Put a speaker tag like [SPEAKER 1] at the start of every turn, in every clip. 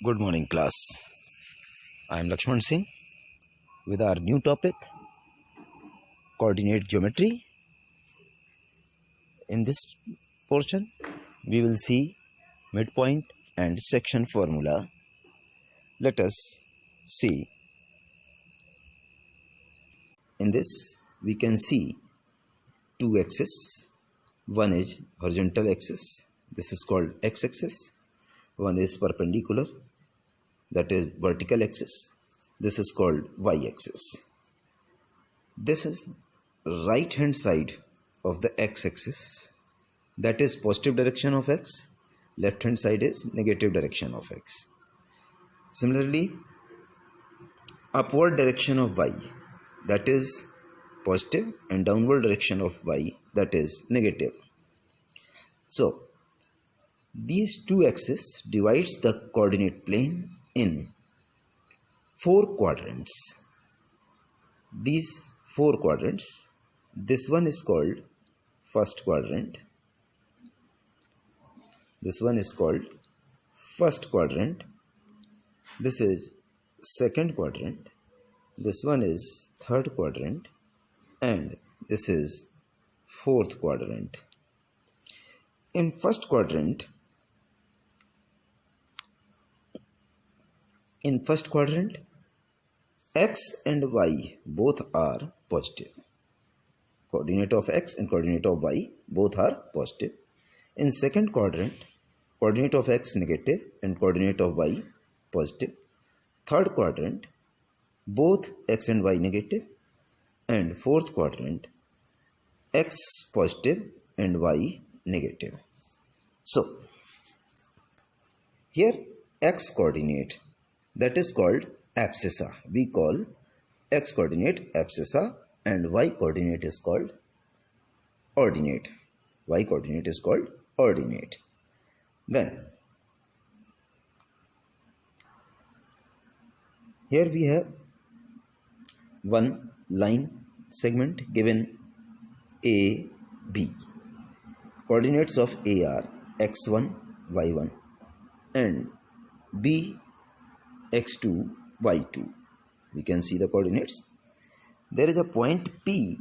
[SPEAKER 1] Good morning, class. I am Lakshman Singh with our new topic, Coordinate Geometry. In this portion, we will see midpoint and section formula. Let us see. In this, we can see two axes. One is horizontal axis. This is called x-axis. One is perpendicular, that is vertical axis. This is called y-axis. This is right hand side of the x-axis, that is positive direction of x. Left hand side is negative direction of x. Similarly, upward direction of y, that is positive, and downward direction of y, that is negative. So these two axes divides the coordinate plane in 4 quadrants. These 4 quadrants, this one is called first quadrant. This one is called first quadrant. This is second quadrant. This one is third quadrant, and this is fourth quadrant. In first quadrant, x and y both are positive. Coordinate of x and coordinate of y both are positive. In second quadrant, coordinate of x negative and coordinate of y positive. Third quadrant, both x and y negative. And fourth quadrant, x positive and y negative. So here x coordinate, that is called abscissa. We call x coordinate abscissa and y coordinate is called ordinate. Y coordinate is called ordinate. Then here we have one line segment given A, B. Coordinates of A are x1, y1 and B, x2, y2. We can see the coordinates. There is a point P,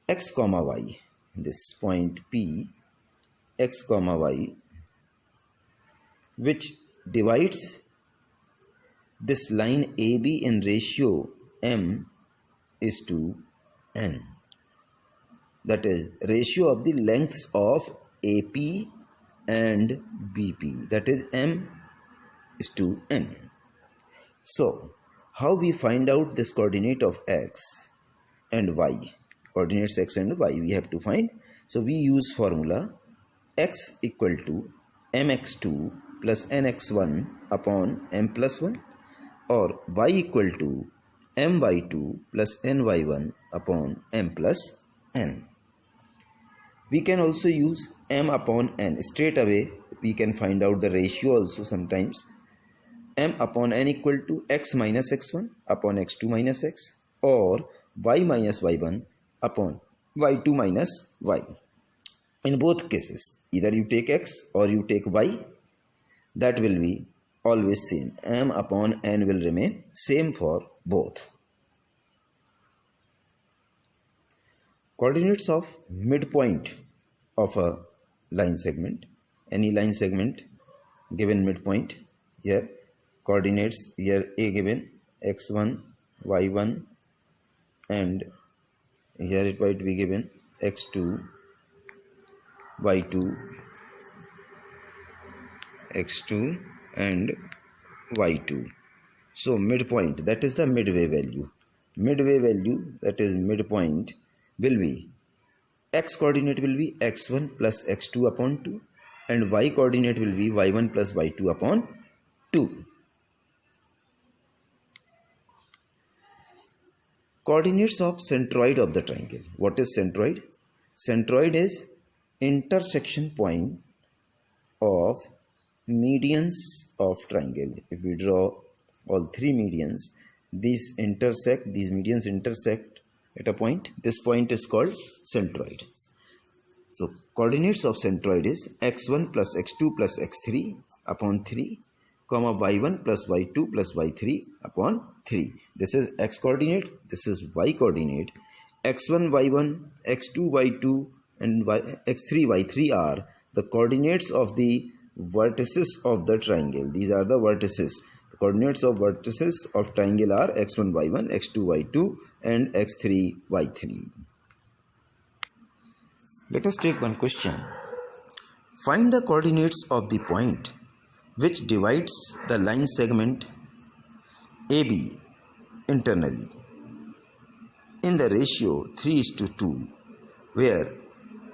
[SPEAKER 1] x comma y. This point P, x comma y, which divides this line AB in ratio m is to n. That is ratio of the lengths of AP and BP. That is m is to n. So how we find out this coordinate of x and y? Coordinates x and y we have to find. So we use formula x equal to mx2 plus nx1 upon m plus 1, or y equal to my2 plus ny1 upon m plus n. We can also use m upon n. Straight away we can find out the ratio also sometimes. M upon n equal to x minus x1 upon x2 minus x, or y minus y1 upon y2 minus y. In both cases, either you take x or you take y, that will be always same. M upon n will remain same for both. Coordinates of midpoint of a line segment. Any line segment given midpoint. Here coordinates, here A given x1, y1, and here it might be given x2, y2, x2 and y2. So midpoint, that is the midway value. Midway value, that is midpoint, will be x coordinate will be x1 plus x2 upon 2 and y coordinate will be y1 plus y2 upon 2. Coordinates of centroid of the triangle. What is centroid? Centroid is intersection point of medians of triangle. If we draw all 3 medians, these medians intersect at a point. This point is called centroid. So coordinates of centroid is x1 plus x2 plus x3 upon 3, comma y1 plus y2 plus y3 upon 3. This is x coordinate, this is y coordinate. x1 y1, x2 y2 and x3 y3 are the coordinates of the vertices of the triangle. These are the vertices. The coordinates of vertices of triangle are x1 y1, x2 y2 and x3 y3. Let us take one question. Find the coordinates of the point which divides the line segment AB internally in the ratio 3:2, where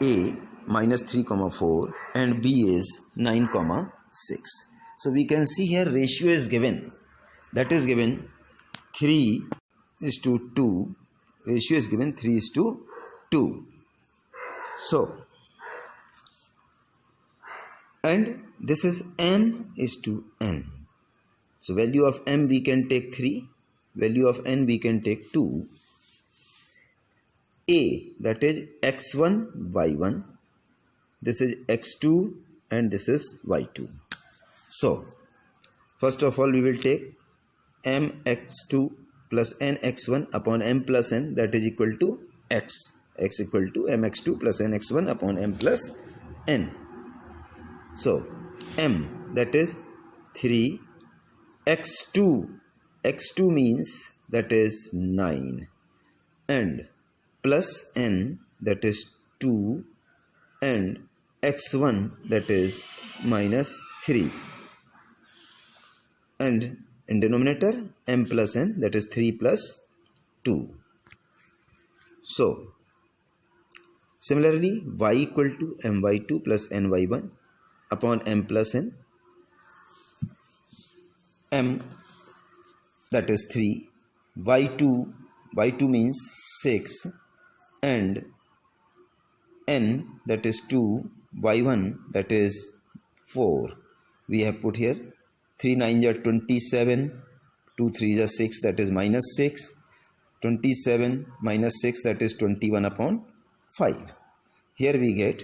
[SPEAKER 1] A minus 3,4 and B is 9,6. So we can see here ratio is given. That is given 3:2. Ratio is given 3:2. So, and this is m:n. So value of m we can take 3, value of n we can take 2. A, that is x1 y1, this is x2 and this is y2. So first of all we will take mx2 plus nx1 upon m plus n, that is equal to x equal to mx2 plus nx1 upon m plus n. So m, that is 3, x2 means that is 9, and plus n, that is 2, and x1, that is minus 3, and in denominator m plus n, that is 3 plus 2. So similarly y equal to my2 plus ny1 upon m plus n. M, that is 3, y2 means 6, and n, that is 2, y1, that is 4. We have put here 3 9 are 27, 2 3 are 6, that is minus 6, 27 minus 6, that is 21 upon 5. Here we get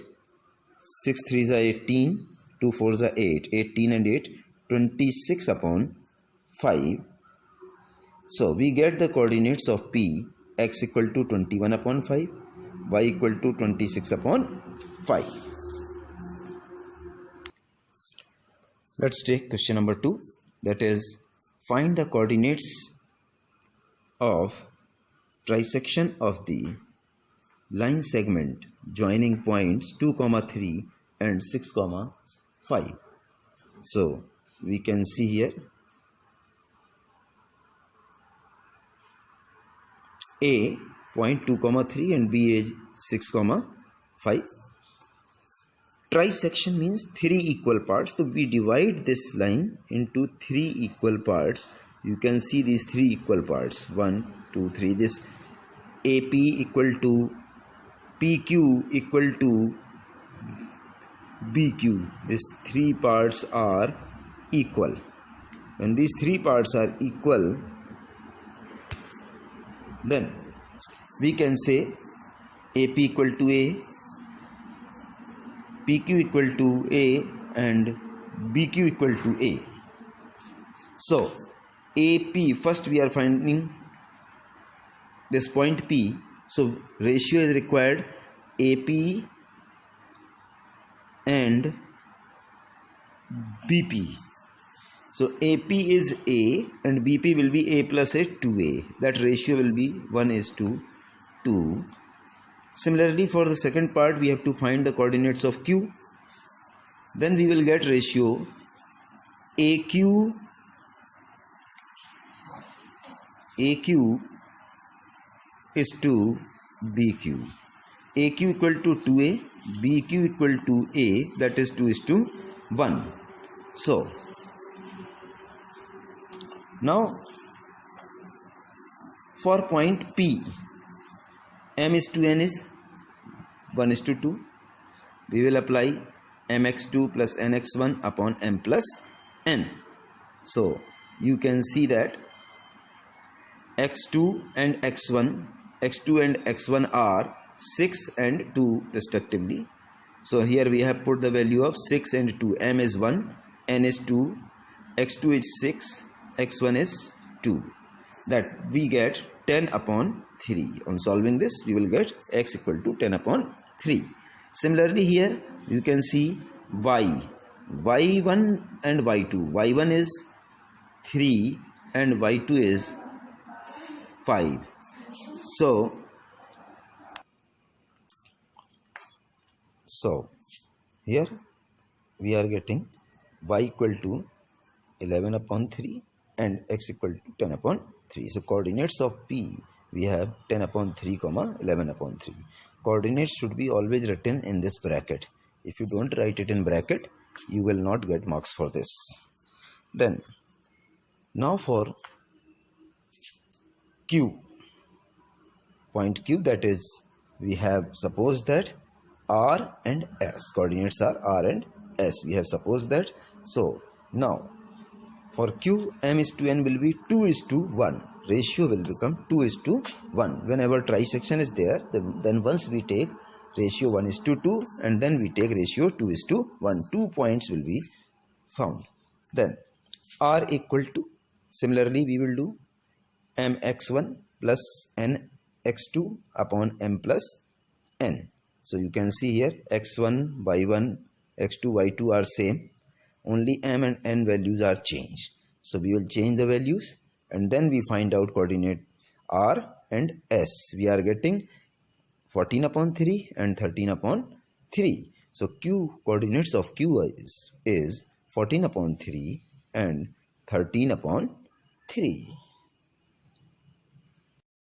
[SPEAKER 1] 6 3 are 18, 2 4 are 8, 18 and 8, 26 upon 5. So we get the coordinates of P, x equal to 21 upon 5, y equal to 26 upon 5. Let's take question number 2, that is find the coordinates of trisection of the line segment joining points 2, 3 and 6, 5. So we can see here A point 2, 3 and B is 6, 5. Trisection means 3 equal parts. So we divide this line into 3 equal parts. You can see these 3 equal parts, 1 2 3. This AP equal to PQ equal to BQ. These 3 parts are equal. When these 3 parts are equal, then we can say AP equal to A, PQ equal to A and BQ equal to A. So AP, first we are finding this point P. So ratio is required AP and BP. So AP is A and BP will be A plus A 2A. That ratio will be 1:2. Similarly, for the second part, we have to find the coordinates of Q. Then we will get ratio AQ is to BQ. AQ equal to 2A, BQ equal to A, that is 2:1. So now for point P, m is to n is 1:2. We will apply mx2 plus nx1 upon m plus n. So you can see that x2 and x1 are 6 and 2 respectively. So here we have put the value of 6 and 2. M is 1, n is 2, x2 is 6, x1 is 2. That we get 10 upon 3. On solving this, we will get x equal to 10 upon 3. Similarly here, you can see y. y1 and y2. y1 is 3 and y2 is 5. So here we are getting y equal to 11 upon 3 and x equal to 10 upon 3. So coordinates of P, we have 10 upon 3 comma 11 upon 3. Coordinates should be always written in this bracket. If you don't write it in bracket, you will not get marks for this. Then now for Q, point Q, that is, we have supposed that R and S, coordinates are R and S, we have supposed that. So now for Q, m is to n will be 2 is to 1. Ratio will become 2 is to 1. Whenever trisection is there, then once we take ratio 1 is to 2 and then we take ratio 2 is to 1. 2 points will be found. Then R equal to, similarly we will do mx1 plus nx2 upon m plus n. So you can see here x1, y1, x2, y2 are same. Only m and n values are changed. So we will change the values and then we find out coordinate R and S. We are getting 14 upon 3 and 13 upon 3. So Q, coordinates of Q is 14 upon 3 and 13 upon 3.